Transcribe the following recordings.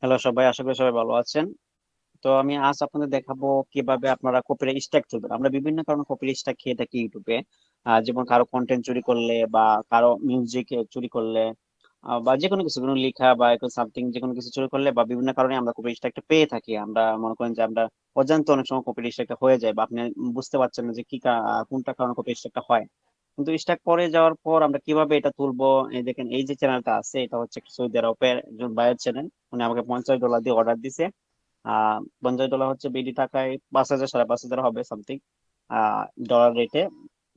Hello সবাই, আশা করি সবাই ভালো আছেন। তো আমি আজ আপনাদের দেখাবো কিভাবে আপনারা কপিরাইট স্ট্রাইক তুলবেন। আমরা বিভিন্ন কারণে কপিরাইট স্ট্রাইক খেয়ে থাকি ইউটিউবে। যেমন কারো কন্টেন্ট চুরি করলে বা কারো মিউজিক চুরি করলে, বা যে কোনো কিছু, কোনো লেখা বা সামথিং যে কোনো কিছু চুরি করলে বা বিভিন্ন কারণে আমরা কপিরাইট স্ট্রাইকটা পেয়ে থাকি। আমরা মনে করেন যে আমরা অজান্তে অনেক সময় কপিরাইট স্ট্রাইকটা হয়ে যায়, বা আপনি বুঝতে পারছেন না যে কোনটা কারণে কপিরাইট স্ট্রাইকটা হয়। কিন্তু স্ট্রাইক পরে যাওয়ার পর আমরা কিভাবে এটা তুলবো, এই দেখেন এই যে চ্যানেলটা আছে, এটা হচ্ছে একটা সৌদি আরবের একজন ভাইয়ের চ্যানেল। উনি আমাকে $50 দিয়ে অর্ডার দিছে। $50 হচ্ছে বিডি টাকায় 5,000 5,500 হবে সামথিং, ডলার রেটে,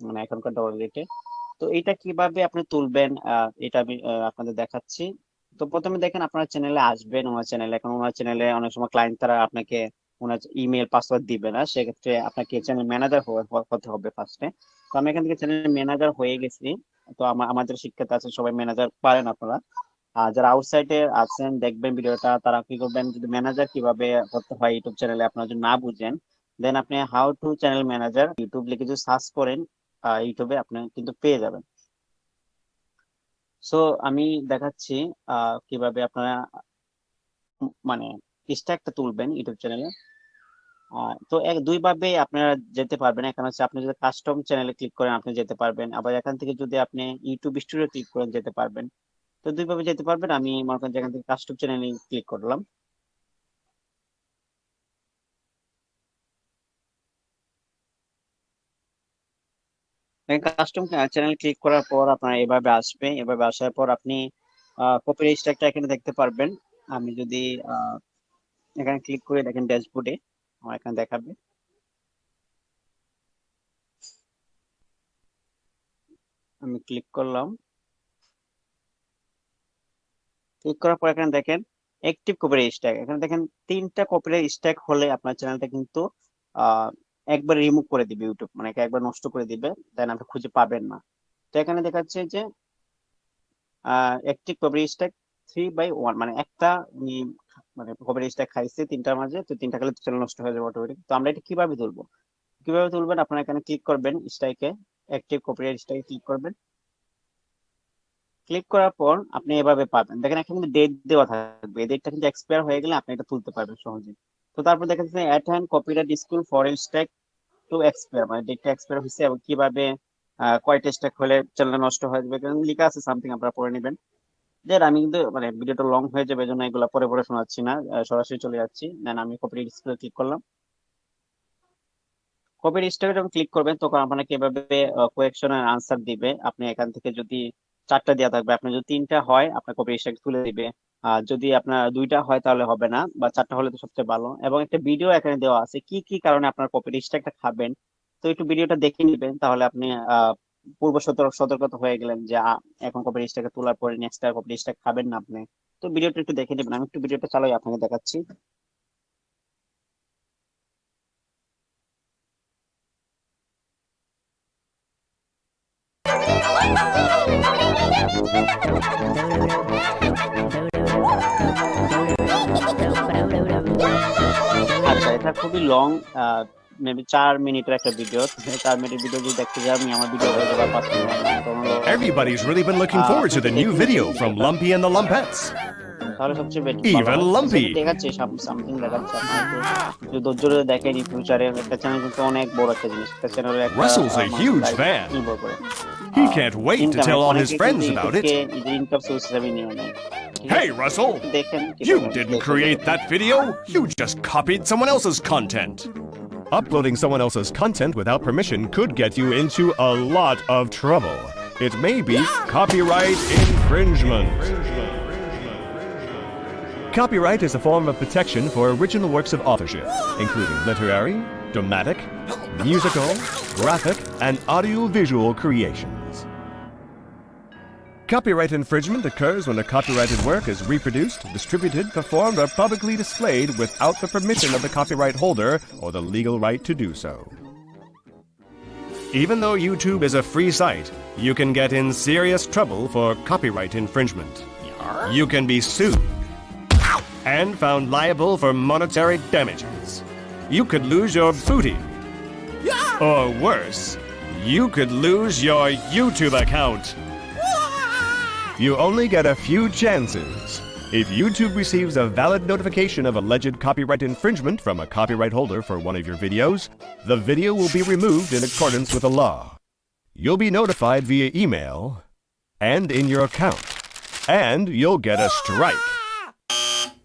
মানে এখনকার ডলার রেটে। তো এটা কিভাবে আপনি তুলবেন, এটা আমি আপনাদের দেখাচ্ছি। তো প্রথমে দেখেন, আপনার চ্যানেলে আসবেন, ওনার চ্যানেলে। এখন ওনার চ্যানেলে অনেক সময় ক্লায়েন্ট তারা আপনাকে ওনার ইমেল পাসওয়ার্ড দিবে না, সেক্ষেত্রে আপনাকে চ্যানেল ম্যানেজার হতে হবে ফার্স্টে। তো আমি এখান থেকে চ্যানেল ম্যানেজার হয়ে গেছি। তো আমাদের শিক্ষাতে আছে, সবাই ম্যানেজার পারেন আপনারা। যারা আউটসাইডে আছেন দেখবেন ভিডিওটা, তারা কি করবেন, যদি ম্যানেজার কিভাবে করতে হয় ইউটিউব চ্যানেলে আপনারা যদি না বুঝেন, দেন আপনি how to channel manager YouTube লিখে যদি সার্চ করেন, ইউটিউবে আপনি কিন্তু পেয়ে যাবেন। সো আমি দেখাচ্ছি কিভাবে আপনারা মানে স্ট্যাকটা তুলবেন ইউটিউব চ্যানেলে। তো দুই ভাবে আপনারা যেতে পারবেন। এখানে হচ্ছে আপনি যদি কাস্টম চ্যানেলে ক্লিক করেন আপনি যেতে পারবেন, আবার এখান থেকে যদি আপনি ইউটিউব স্টুডিও ক্লিক করেন যেতে পারবেন। তো দুই ভাবে যেতে পারবেন। আমি মনে করেন যে এখান থেকে কাস্টম চ্যানেলে ক্লিক করলাম। কাস্টম চ্যানেল ক্লিক করার পর আপনার এভাবে আসবে। এভাবে আসার পর আপনি কপিরাইট স্ট্রাইকটা এখানে দেখতে পারবেন। আমি যদি আহ, এখানে ক্লিক করে দেখেন ড্যাশবোর্ডে আমার এখানে দেখাবে। আমি ক্লিক করলাম। ক্লিক করার পর এখানে দেখেন অ্যাক্টিভ কপিরাইট স্ট্রাইক। এখানে দেখেন 3টা কপিরাইট স্ট্রাইক হলে আপনার চ্যানেলটা কিন্তু আহ একবার রিমুভ করে দিবে ইউটিউব, মানে একবার নষ্ট করে দিবে, দেন আপনি খুঁজে পাবেন না। তো এখানে দেখাচ্ছে যে অ্যাক্টিভ কপিরাইট স্ট্রাইক 3/1, মানে একটা উনি মানে কপিরাইট স্ট্রাইক খাইছে 3টার মাঝে, তো 3টা খেলে চ্যানেল নষ্ট হয়ে যাবে অটোমেটিক। তো আমরা এটা কিভাবে তুলবো, কিভাবে তুলবেন, আপনারা এখানে ক্লিক করবেন স্ট্রাইকে, অ্যাক্টিভ কপিরাইট স্ট্রাইকে ক্লিক করবেন। ক্লিক করার পর আপনি এভাবে পাবেন, দেখেন এখানে কিন্তু ডেট দেওয়া থাকবে, এই ডেটটা কিন্তু এক্সপায়ার হয়ে গেলে আপনি এটা তুলতে পারবেন সহজে। তো তারপর দেখা যাচ্ছে at copyright school for strike to expire, মানে ডেটটা এক্সপায়ার হয়েছে এবং কিভাবে কয়টা স্ট্রাইক হলে চ্যানেল নষ্ট হয়ে যাবে এখানে লেখা আছে সামথিং, আপনারা পড়ে নেবেন। দেন আমি কিন্তু মানে ভিডিওটা লং হয়ে যাবে, এই জন্য এগুলো পরে পরে শোনাচ্ছি না, সরাসরি চলে যাচ্ছি। দেন আমি কপিরাইট স্কুলে ক্লিক করলাম। কপির স্ট্রাইকে যখন ক্লিক করবেন তখন আপনাকে এভাবে কোয়েকশন এর আনসার দিবে। আপনি এখান থেকে যদি 4টা দেওয়া থাকবে, আপনার যদি 3টা হয় আপনার কপির স্ট্রাইক তুলে দিবে। আর যদি আপনার 2টা হয় তাহলে হবে না, বা 4টা হলে তো সবচেয়ে ভালো। এবং একটা ভিডিও এখানে দেওয়া আছে কি কি কারণে আপনার কপির স্ট্রাইকটা খাবেন। তো একটু ভিডিওটা দেখে নিবেন, তাহলে আপনি পূর্ব সতর্কতা হয়ে গেলেন যে এখন কপির স্ট্রাইক তোলার পরে নেক্সট আর কপির স্ট্রাইক খাবেন না আপনি। তো ভিডিওটা একটু দেখে নেবেন, আমি একটু ভিডিওটা চালাই আপনাকে দেখাচ্ছি। আচ্ছা, এটা খুবই লং, মেবি 4 মিনিটের একটা ভিডিও। 4 মিনিটের ভিডিও যদি দেখতে যাই আমি, আমার ভিডিও হয়ে যাবে আর 5 মিনিট, তখন হলো Everybody's really been looking forward আপনি to একটু the new দেখে নেবেন video from ভিডিওটা, Lumpy and the Lumpettes. তাহলে সবচেয়ে ভালো Even হয়। আচ্ছা, এটা Lumpy. দেখাচ্ছে সামথিং দেখাচ্ছে, আপনার একটু যদি ধৈর্য ধরে দেখেন। ফিউচারে একটা চ্যানেল কিন্তু অনেক বড় একটা জিনিস, একটা চ্যানেলের একটা Russell's a মানুষের huge লাইফ fan. নির্ভর করে। He can't wait to income tell all his অনেকে কিন্তু friends about ইউটিউবকে it. Income source হিসেবে নিয়ে নেয়। ঠিক Hey, আছে, Russell! একটু দেখেন কি You করবেন, didn't দেখেন create ভিডিওটা। that video. You just copied someone else's content. Uploading someone else's content without permission could get you into a lot of trouble. It may be copyright infringement. Copyright is a form of protection for original works of authorship, including literary, dramatic, musical, graphic, and audiovisual creations. Copyright infringement occurs when a copyrighted work is reproduced, distributed, performed, or publicly displayed without the permission of the copyright holder or the legal right to do so. Even though YouTube is a free site, you can get in serious trouble for copyright infringement. You can be sued and found liable for monetary damages. You could lose your booty. Or worse, you could lose your YouTube account. You only get a few chances. If YouTube receives a valid notification of alleged copyright infringement from a copyright holder for one of your videos, the video will be removed in accordance with the law. You'll be notified via email and in your account, and you'll get a strike.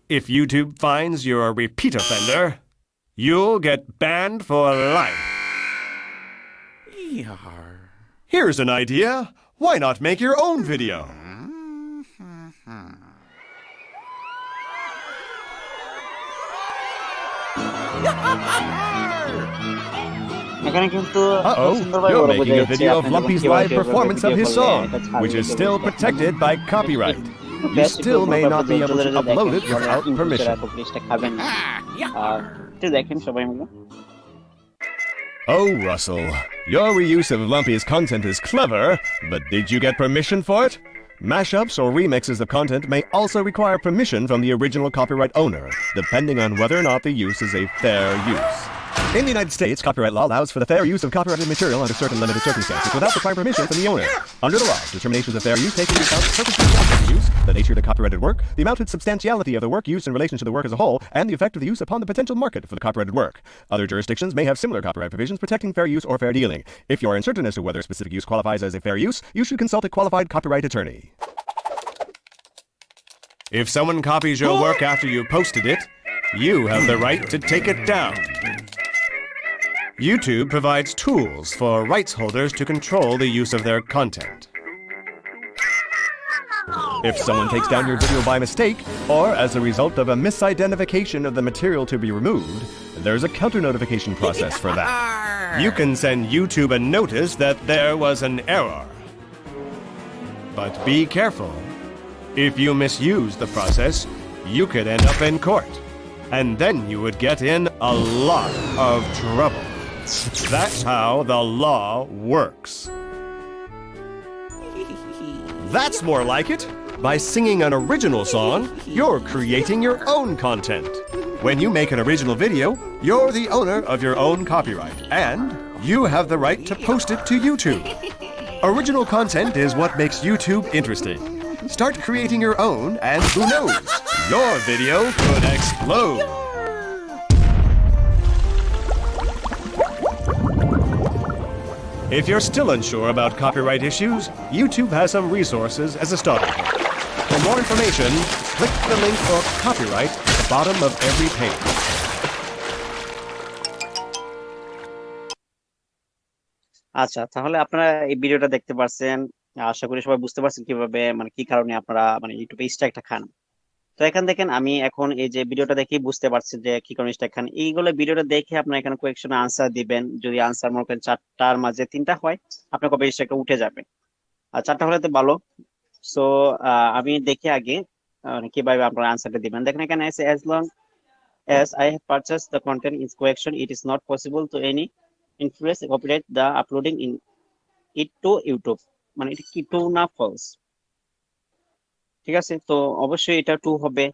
If YouTube finds you're a repeat offender, you'll get banned for life. Here's an idea. Why not make your own video? এখানে কিন্তু Uh-oh, সুন্দরভাবে you're ওরা making a বোঝাচ্ছে video of আপনি Lumpy's কিভাবে live performance of his video song, করলে এটা which is ছাড়বে still কিভাবে। protected by copyright. You Best still may একটু not be able to জলদি upload it দেখেন, without পরে permission. ইউটিউবের লিস্টটা খাবেন না। আর একটু দেখেন সবাই মিলে। Oh, Russell, your reuse of Lumpy's content is clever, but did you get permission for it? Mashups or remixes of content may also require permission from the original copyright owner, depending on whether or not the use is a fair use. In the United States, copyright law allows for the fair use of copyrighted material under certain limited circumstances without requiring permission from the owner. Under the law, determinations of fair use take into account the purpose of the use, the nature of the copyrighted work, the amount and substantiality of the work used in relation to the work as a whole, and the effect of the use upon the potential market for the copyrighted work. Other jurisdictions may have similar copyright provisions protecting fair use or fair dealing. If you are uncertain as to whether a specific use qualifies as a fair use, you should consult a qualified copyright attorney. If someone copies your work after you posted it, you have the right to take it down. YouTube provides tools for rights holders to control the use of their content. If someone takes down your video by mistake, or as a result of a misidentification of the material to be removed, there's a counter-notification process for that. You can send YouTube a notice that there was an error. But be careful. If you misuse the process, you could end up in court. And then you would get in a lot of trouble. That's how the law works. That's more like it. By singing an original song, you're creating your own content. When you make an original video, you're the owner of your own copyright, and you have the right to post it to YouTube. Original content is what makes YouTube interesting. Start creating your own, and who knows, your video could explode. If you're still unsure about copyright issues, YouTube has some resources as a starting point. For more information, click the link for copyright at the bottom of every page. আচ্ছা, তাহলে আপনারা এই ভিডিওটা দেখতে পারছেন। আশা করি সবাই বুঝতে পারছেন কিভাবে মানে কি কারণে আপনারা মানে ইউটিউবে স্ট্রাইকটা খান। তো এখান দেখেন আমি এখন এই যে ভিডিওটা দেখেই বুঝতে পারছি যে কি কারণে স্ট্রাইক খান। এইগুলো ভিডিওটা দেখে আপনারা এখানে কোয়েকশন আনসার দিবেন। যদি আনসার মনে করেন 4টার মাঝে 3টা হয়, আপনার কপি স্ট্রাইকটা উঠে যাবে। আর 4টা হলে তো ভালো। সো আমি দেখি আগে কিভাবে আপনারা আনসারটা দিবেন। দেখেন এখানে আছে as long as I have purchased the content in question, it is not possible to any influence copyright the uploading in it to YouTube. মানে এটা কি ট্রু না ফলস? ঠিক আছে, তো অবশ্যই এটা ট্রু হবে।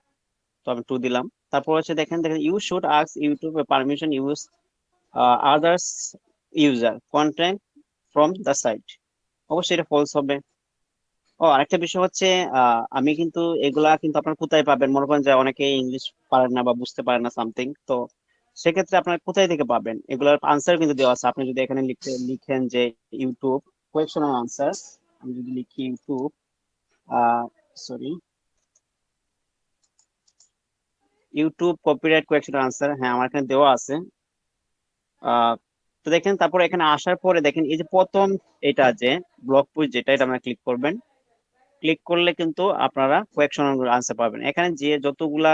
তো আমি ট্রু দিলাম। তারপর হচ্ছে দেখেন you should ask YouTube permission use others user content from the site. অবশ্যই এটা ফলস হবে। ও আরেকটা বিষয় হচ্ছে আমি কিন্তু এগুলা কিন্তু আপনার কোথায় পাবেন, মনে করেন যে অনেকে ইংলিশ পারেন না বা বুঝতে পারেন না সামথিং, তো সেক্ষেত্রে আপনার কোথায় থেকে পাবেন এগুলোর আনসার কিন্তু দেওয়া আছে। আপনি যদি এখানে লিখেন যে ইউটিউব কোয়েকশন আনসার, আমি যদি লিখি YouTube sorry YouTube copyright question answer, হ্যাঁ আমার এখানে দেওয়া আছে। তো দেখেন তারপর এখানে আসার পরে দেখেন এই যে প্রথম এটা যে ব্লগ পোস্ট যেটা, এটা আপনারা ক্লিক করবেন। ক্লিক করলে কিন্তু আপনারা কোয়েকশন আনসার পাবেন। এখানে যে যতগুলা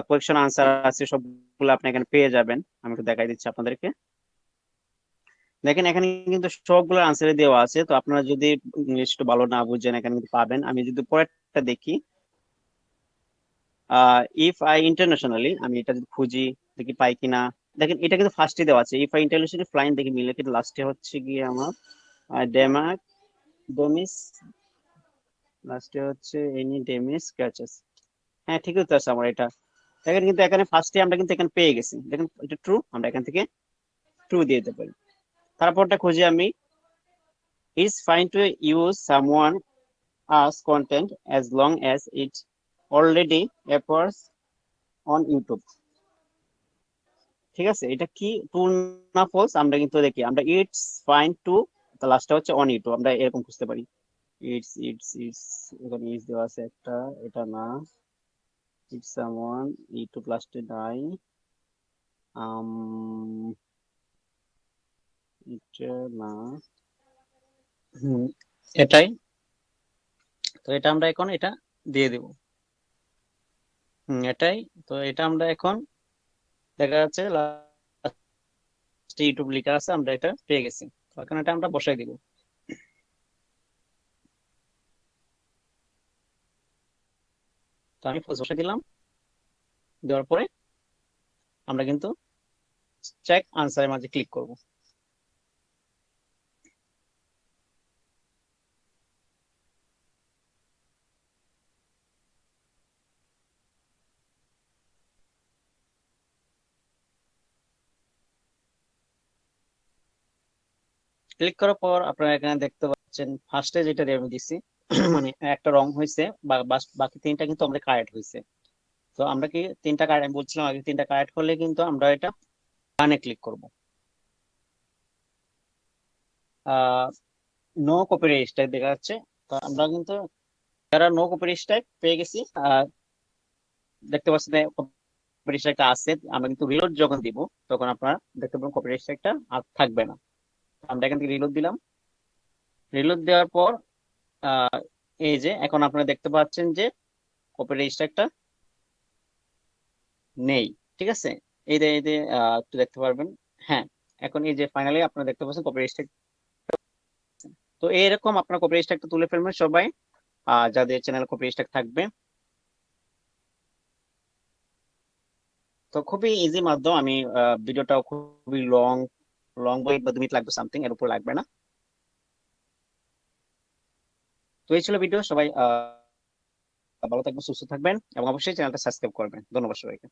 কোয়েকশন আনসার আছে সবগুলো আপনি এখানে পেয়ে যাবেন। আমি একটু দেখাই দিচ্ছি আপনাদেরকে। দেখেন এখানে কিন্তু সবগুলো আনসারে দেওয়া আছে। তো আপনারা যদি ইংলিশ একটু ভালো না বুঝেন এখানে কিন্তু পাবেন। আমি যদি পরেরটা দেখি ইফ আই ইন্টারন্যাশনালি, আমি এটা যদি খুঁজি দেখি পাই কিনা। দেখেন এটা কিন্তু ফার্স্টে দেওয়া আছে ইফ আই ইন্টারন্যাশনালি ফ্লাইং, দেখি মিলে কিন্তু লাস্টে হচ্ছে গিয়ে আমার ডেমাক ডোমিস, লাস্টে হচ্ছে এনি ডেমিস ক্যাচেস। হ্যাঁ ঠিকই তো আছে আমার এটা। দেখেন কিন্তু এখানে ফার্স্টে আমরা কিন্তু এখানে পেয়ে গেছি। দেখেন এটা ট্রু, আমরা এখান থেকে ট্রু দিয়ে দিতে পারি। তারপরটা খুঁজি আমি it's fine to use someone us content as long as it already appears on YouTube. ঠিক আছে, এটা কি ট্রু না ফলস আমরা কিন্তু দেখি, আমরা ইটস ফাইন টু, তো লাস্টটা হচ্ছে অন ইউটিউব, আমরা এরকম খুঁজতে পারি। ইটস এখানে ইস দেওয়া আছে একটা, এটা না। ইটস সামওয়ান, ইউটিউব লাস্টে নাই। আম এটা না। হুম, এটাই। তো এটা আমরা এখন এটা দিয়ে দেব। এটাই। তো এটা আমরা এখন দেখা যাচ্ছে লাস্টে ইউটিউব লেখা আছে, আমরা এটা পেয়ে গেছি। তো এখন এটা আমরা বসাই দিব। তো আমি বসে দিলাম, দেওয়ার পরে আমরা কিন্তু চেক আনসারের মাঝে ক্লিক করব। ক্লিক করার পর আপনারা এখানে দেখতে পাচ্ছেন ফার্স্টে যেটা আমি দিছি মানে একটা রং হয়েছে, বাকি তিনটা কিন্তু আমরা কারেক্ট হয়েছে। তো আমরা কি তিনটা কারেক্ট, আমি বলছিলাম আগে তিনটা কারেক্ট হলে কিন্তু আমরা এটা ডানে ক্লিক করব। নো কপিরাইট স্ট্রাইক দেখা যাচ্ছে। তো আমরা কিন্তু যারা নো কপিরাইট স্ট্রাইক পেয়ে গেছি, দেখতে পাচ্ছেন কপিরাইট স্ট্রাইকটা আছে, আমরা কিন্তু রিলোড যখন দিব তখন আপনারা দেখতে পাবেন কপিরাইট স্ট্রাইকটা আর থাকবে না। আমরা এখান থেকে রিলোড দিলাম। রিলোড দেওয়ার পর আহ, এই যে এখন আপনারা দেখতে পাচ্ছেন যে কপিরাইট স্ট্রাইকটা নেই। ঠিক আছে, এই যে একটু দেখতে পারবেন। হ্যাঁ, এখন এই যে ফাইনালি আপনারা দেখতে পাচ্ছেন কপিরাইট স্ট্রাইক। তো এইরকম আপনার কপিরাইট স্ট্রাইকটা তুলে ফেলবেন সবাই, যাদের চ্যানেল কপিরাইট স্ট্রাইক থাকবে। তো খুবই ইজি মাধ্যম। আমি ভিডিওটাও খুবই লং, লং বই বা 2 মিনিট লাগবে সামথিং, এর উপর লাগবে না। তো এই ছিল ভিডিও। সবাই ভালো থাকবেন, সুস্থ থাকবেন এবং অবশ্যই চ্যানেলটা সাবস্ক্রাইব করবেন। ধন্যবাদ সবাইকে।